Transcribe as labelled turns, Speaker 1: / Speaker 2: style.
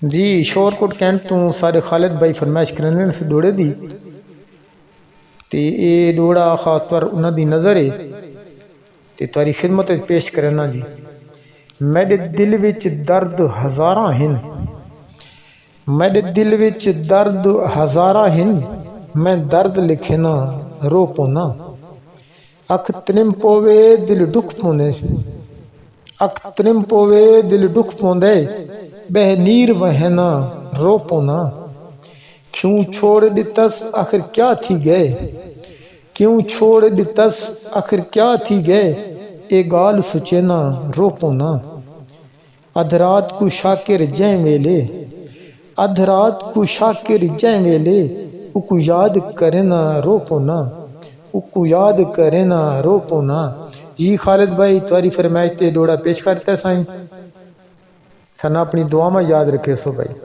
Speaker 1: जी Shorkot cantt तो सारे खालिद भाई फरमाइश करने से दोड़े दी ते ये दोड़ा खास तौर उन्हां दी नज़र है ते तुहारी खिदमत विच पेश करना जी। मेरे दिल विच दर्द हज़ारां हिन, मेरे दिल विच दर्द हज़ारां हिन, मैं दर्द लिखे ना रो पोना। अख त्रिम पोवे दिल दुख पोंदे, अख त्रिम पोवे दिल दुख पोंदे, बह नीर वहना रो पोना। क्यों छोड़ दितस आखिर क्या थी गए, क्यों छोड़ दितस आखिर क्या थी गए, ए गाल सुचे ना रो पोना। अधरात को शाकिर जै वेले, अधरात को शाकिर जै वेले, उकु याद करे ना रो पोना, उकु याद करे ना रो पोना। जी खालिद भाई तुहारी फरमाइश ते डोड़ा पेश करता साईं, सना अपनी दुआ में याद रखे सो भाई।